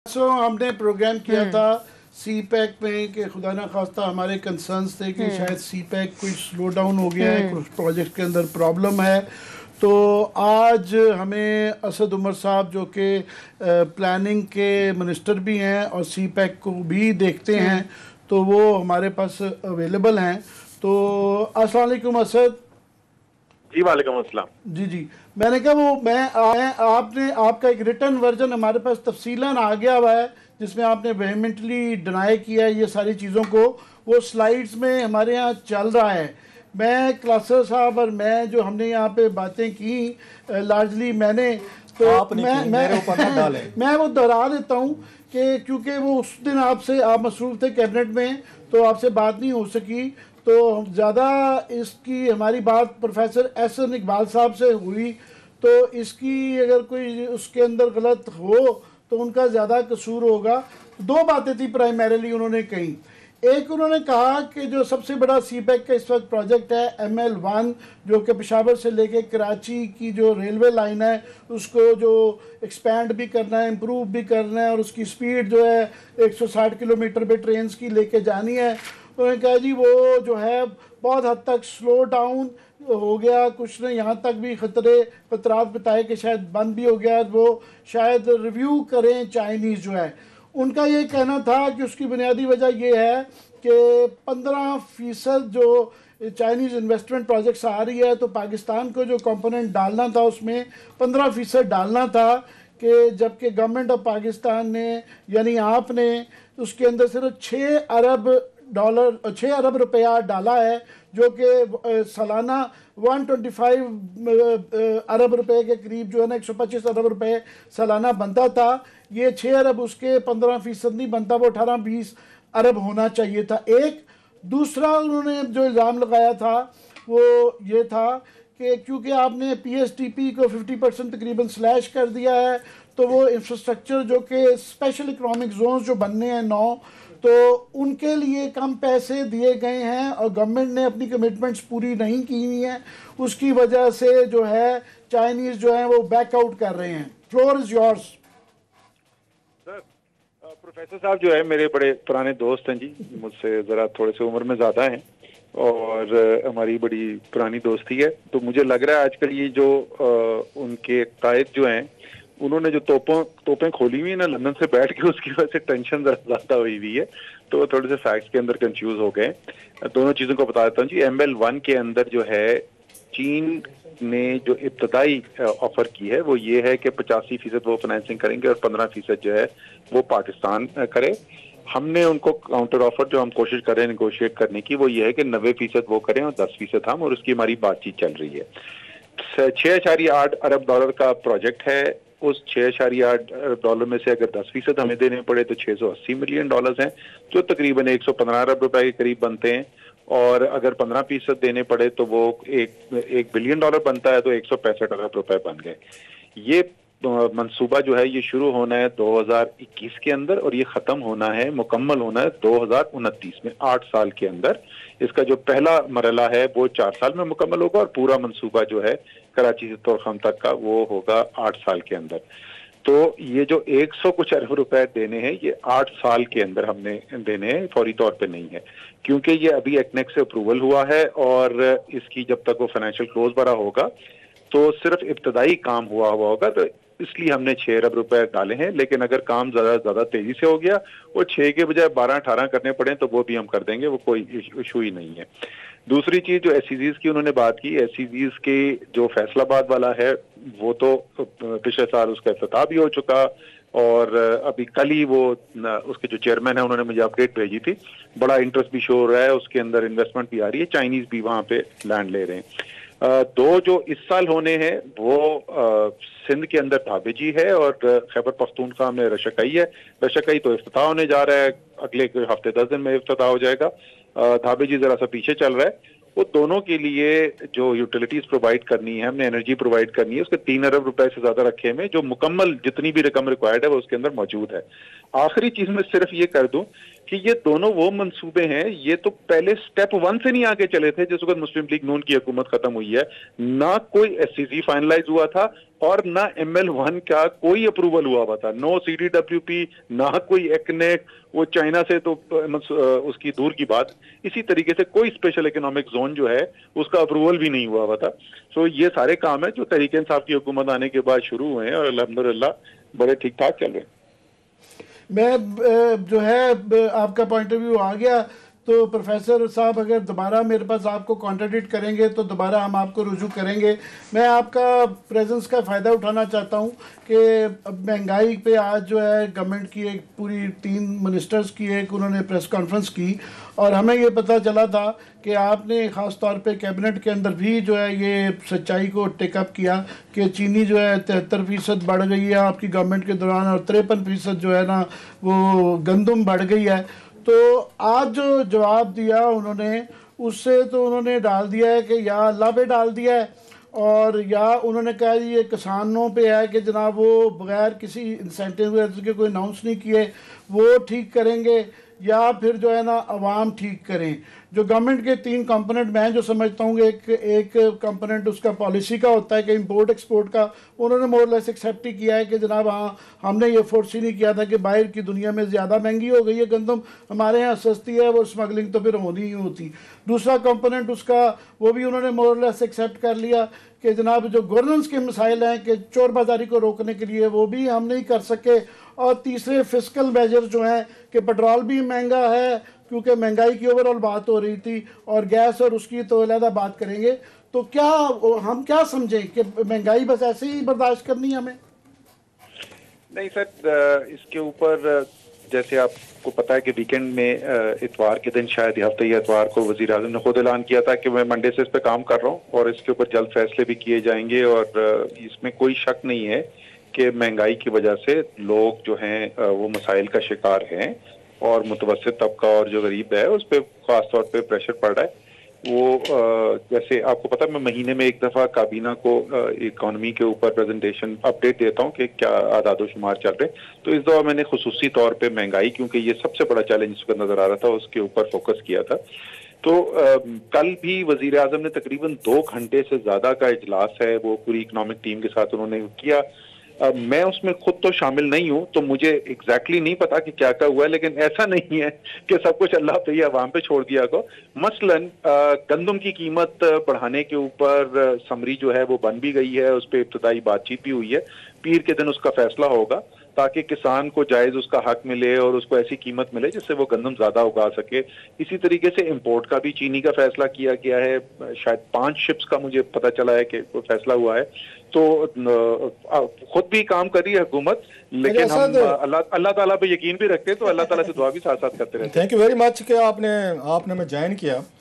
हमने प्रोग्राम किया था सी पैक में कि खुदा ना खास्ता हमारे कंसर्न्स थे कि शायद सी पैक कुछ स्लो डाउन हो गया है, कुछ प्रोजेक्ट के अंदर प्रॉब्लम है। तो आज हमें असद उमर साहब जो कि प्लानिंग के मिनिस्टर भी हैं और सी पैक को भी देखते हैं, तो वो हमारे पास अवेलेबल हैं। तो अस्सलाम वालेकुम असद जी वालेकुम अस्सलाम। जी मैंने कहा आपने आपका एक रिटर्न वर्जन हमारे पास तफसीलन आ गया हुआ है जिसमें आपने वेहेमेंटली डिनाई किया है ये सारी चीज़ों को। वो स्लाइड्स में हमारे यहाँ चल रहा है। मैं क्लासर साहब और मैं जो हमने यहाँ पे बातें की लार्जली मैंने तो मैं वो दोहरा देता हूँ कि क्योंकि वो उस दिन आपसे आप मसरूफ़ थे कैबिनेट में तो आपसे बात नहीं हो सकी, तो ज़्यादा इसकी हमारी बात प्रोफेसर एहसन इकबाल साहब से हुई। तो इसकी अगर कोई उसके अंदर गलत हो तो उनका ज़्यादा कसूर होगा। दो बातें थी प्राइमरीली उन्होंने कही। एक उन्होंने कहा कि जो सबसे बड़ा सी पैक का इस वक्त प्रोजेक्ट है ML1 जो कि पेशावर से लेके कराची की जो रेलवे लाइन है उसको जो एक्सपैंड भी करना है, इम्प्रूव भी करना है और उसकी स्पीड जो है 160 किलोमीटर पे ट्रेन की लेके जानी है। उन्होंने कहा जी वो जो है बहुत हद तक स्लो डाउन हो गया, कुछ ने यहाँ तक भी खतरात बताए कि शायद बंद भी हो गया, वो शायद रिव्यू करें चाइनीज़ जो है। उनका ये कहना था कि उसकी बुनियादी वजह ये है कि 15% जो चाइनीज़ इन्वेस्टमेंट प्रोजेक्ट्स आ रही है तो पाकिस्तान को जो कंपोनेंट डालना था उसमें 15% डालना था कि जबकि गवर्नमेंट ऑफ पाकिस्तान ने यानी आपने उसके अंदर सिर्फ 6 अरब रुपया डाला है जो कि सालाना 125 अरब रुपए के करीब जो है ना 125 अरब रुपए सालाना बनता था। ये 6 अरब उसके 15% नहीं बनता, वो 18-20 अरब होना चाहिए था। एक दूसरा उन्होंने जो इल्ज़ाम लगाया था वो ये था कि क्योंकि आपने PSDP को 50% तकरीबन स्लैश कर दिया है तो वो इंफ्रास्ट्रक्चर जो कि स्पेशल इकोनॉमिक जोन्स जो बनने हैं 9 तो उनके लिए कम पैसे दिए गए हैं और गवर्नमेंट ने अपनी कमिटमेंट्स पूरी नहीं की हुई हैं। उसकी वजह से जो है चाइनीज़ जो है वो बैकआउट कर रहे हैं। Floor is yours. Sir professor साहब जो है मेरे बड़े पुराने दोस्त हैं जी, मुझसे ज़रा थोड़े से उम्र में ज़्यादा हैं और हमारी बड़ी पुरानी दोस्ती है। तो मुझे लग रहा है आजकल ये जो उनके कायद जो हैं उन्होंने जो तोपें खोली हुई है ना लंदन से बैठ के, उसकी वजह से टेंशन ज़्यादा हुई हुई है, तो वो थोड़े से फैक्ट्स के अंदर कंफ्यूज हो गए। दोनों चीज़ों को बता देता हूँ जी। ML1 के अंदर जो है चीन ने जो इब्तदाई ऑफर की है वो ये है कि 85% वो फाइनेंसिंग करेंगे और 15% जो है वो पाकिस्तान करे। हमने उनको काउंटर ऑफर जो हम कोशिश कर रहे हैं निगोशिएट करने की वो ये है कि 90% वो करें और 10% हम, और उसकी हमारी बातचीत चल रही है। 6.8 अरब डॉलर का प्रोजेक्ट है। उस 6.8 अरब डॉलर में से अगर 10% हमें देने पड़े तो 680 मिलियन डॉलर हैं जो तकरीबन 115 अरब रुपए के करीब बनते हैं, और अगर 15% देने पड़े तो वो एक बिलियन डॉलर बनता है, तो 165 अरब रुपए बन गए। ये मंसूबा जो है ये शुरू होना है 2021 के अंदर और ये खत्म होना है, मुकम्मल होना है 2029 में, 8 साल के अंदर। इसका जो पहला मरला है वो 4 साल में मुकम्मल होगा और पूरा मंसूबा जो है कराची से तोरखम तक का वो होगा 8 साल के अंदर। तो ये जो 100 कुछ अरब रुपए देने हैं ये 8 साल के अंदर हमने देने हैं, फौरी तौर पे नहीं है, क्योंकि ये अभी एक्नेक से अप्रूवल हुआ है और इसकी जब तक वो फाइनेंशियल क्लोज भरा होगा तो सिर्फ इब्तदाई काम हुआ होगा, तो इसलिए हमने 6 अरब रुपए डाले हैं। लेकिन अगर काम ज्यादा तेजी से हो गया, वो 6 के बजाय 12-18 करने पड़े तो वो भी हम कर देंगे, वो कोई इशू ही नहीं है। दूसरी चीज जो SEZs की उन्होंने बात की, SEZs के जो फैसलाबाद वाला है वो तो पिछले साल उसका इफ्तिताह भी हो चुका और अभी कल ही वो उसके जो चेयरमैन है उन्होंने मुझे अपडेट भेजी थी। बड़ा इंटरेस्ट भी शो हो रहा है, उसके अंदर इन्वेस्टमेंट भी आ रही है, चाइनीज भी वहां पे लैंड ले रहे हैं। दो जो इस साल होने हैं वो सिंध के अंदर धाबेजी है और खैबर पख्तूनख्वा में रशकई है। रशकई तो इफ्तिताह होने जा रहा है, अगले हफ्ते 10 दिन में इफ्तिताह हो जाएगा। धाबेजी जरा सा पीछे चल रहा है। वो दोनों के लिए जो यूटिलिटीज प्रोवाइड करनी है, हमने एनर्जी प्रोवाइड करनी है, उसके 3 अरब रुपए से ज्यादा रखे हैं, जो मुकम्मल जितनी भी रकम रिक्वायर्ड है वो उसके अंदर मौजूद है। आखिरी चीज में सिर्फ ये कर दूं कि ये दोनों वो मंसूबे हैं, ये तो पहले स्टेप 1 से नहीं आगे चले थे जिस वक्त मुस्लिम लीग नून की हुकूमत खत्म हुई है। ना कोई एससीसी फाइनलाइज हुआ था और ना ML1 का कोई अप्रूवल हुआ था, नो CDWP, ना कोई एक्नेक, वो चाइना से तो उसकी दूर की बात। इसी तरीके से कोई स्पेशल इकोनॉमिक जोन जो है उसका अप्रूवल भी नहीं हुआ था। सो ये सारे काम है जो तहरीक इंसाफ की हुकूमत आने के बाद शुरू हुए हैं और अल्हम्दुलिल्लाह बड़े ठीक ठाक चल रहे हैं। मैं जो है आपका पॉइंट ऑफ व्यू आ गया, तो प्रोफेसर साहब अगर दोबारा मेरे पास आपको कॉन्ट्रडिक्ट करेंगे तो दोबारा हम आपको रुजू करेंगे। मैं आपका प्रेजेंस का फ़ायदा उठाना चाहता हूं कि महंगाई पे आज जो है गवर्नमेंट की एक पूरी 3 मिनिस्टर्स की एक उन्होंने प्रेस कॉन्फ्रेंस की और हमें ये पता चला था कि आपने ख़ास तौर पे कैबिनेट के अंदर भी जो है ये सच्चाई को टेकअप किया कि चीनी जो है 73% बढ़ गई है आपकी गवर्नमेंट के दौरान और 53% जो है ना वो गंदम बढ़ गई है। तो आज जो जवाब दिया उन्होंने, उससे तो उन्होंने डाल दिया है कि या अल्लाह पे डाल दिया है और या उन्होंने कहा ये किसानों पे है कि जनाब वो बगैर किसी इंसेंटिव के कोई अनाउंस नहीं किए वो ठीक करेंगे या फिर जो है ना अवाम ठीक करें। जो गवर्नमेंट के 3 कंपोनेंट मैं जो समझता हूँ एक कंपोनेंट उसका पॉलिसी का होता है कि इंपोर्ट एक्सपोर्ट का, उन्होंने मोर लेस एक्सेप्ट ही किया है कि जनाब हाँ हमने ये फोर्स ही नहीं किया था कि बाहर की दुनिया में ज़्यादा महंगी हो गई है गंदम, हमारे यहाँ सस्ती है, वो स्मगलिंग तो फिर होनी ही होती। दूसरा कंपोनेंट उसका वो भी उन्होंने मोर लेस एक्सेप्ट कर लिया कि जनाब जो गवर्नेंस के मसाइल हैं कि चोर बाजारी को रोकने के लिए वो भी हम नहीं कर सके। और तीसरे फिस्कल मेजर जो हैं कि पेट्रोल भी महंगा है क्योंकि महंगाई की ओवरऑल बात हो रही थी और गैस और उसकी तो अलग बात करेंगे। तो क्या हम क्या समझें कि महंगाई बस ऐसे ही बर्दाश्त करनी है हमें? नहीं सर, इसके ऊपर जैसे आपको पता है कि वीकेंड में इतवार के दिन शायद हफ्ते या इतवार को वजीर आज़म ने खुद ऐलान किया था कि मैं मंडे से इस पर काम कर रहा हूँ और इसके ऊपर जल्द फैसले भी किए जाएंगे। और इसमें कोई शक नहीं है कि महंगाई की वजह से लोग जो हैं वो मसाइल का शिकार हैं और मुतवस्सित तबका और जो गरीब है उस पर खास तौर पे प्रेशर पड़ रहा है। वो जैसे आपको पता है मैं महीने में एक दफ़ा काबीना को इकोनॉमी के ऊपर प्रेजेंटेशन अपडेट देता हूँ कि क्या आदाद शुमार चल रहे हैं। तो इस दफ़ा मैंने खुसूसी तौर पे महंगाई, क्योंकि ये सबसे बड़ा चैलेंज इस पर नज़र आ रहा था, उसके ऊपर फोकस किया था। तो कल भी वजीर आज़म ने तकरीबन 2 घंटे से ज़्यादा का इजलास है वो पूरी इकोनॉमिक टीम के साथ उन्होंने किया। मैं उसमें खुद तो शामिल नहीं हूं तो मुझे एग्जैक्टली नहीं पता कि क्या क्या हुआ है, लेकिन ऐसा नहीं है कि सब कुछ अल्लाह पे या अवाम पे छोड़ दिया को। मसलन गंदम की कीमत बढ़ाने के ऊपर समरी जो है वो बन भी गई है, उस पर इब्तदाई बातचीत भी हुई है। पीर के दिन उसका फैसला होगा ताकि किसान को जायज उसका हक मिले और उसको ऐसी कीमत मिले जिससे वो गंदम ज्यादा उगा सके। इसी तरीके से इंपोर्ट का भी चीनी का फैसला किया गया है, शायद 5 शिप्स का मुझे पता चला है कि फैसला हुआ है। तो खुद भी काम कर रही है हुकूमत, लेकिन हम अल्लाह ताला पे यकीन भी रखते हैं, तो अल्लाह ताला से दुआ भी साथ साथ करते रहते हैं। थैंक यू वेरी मच कि आपने हमें ज्वाइन किया।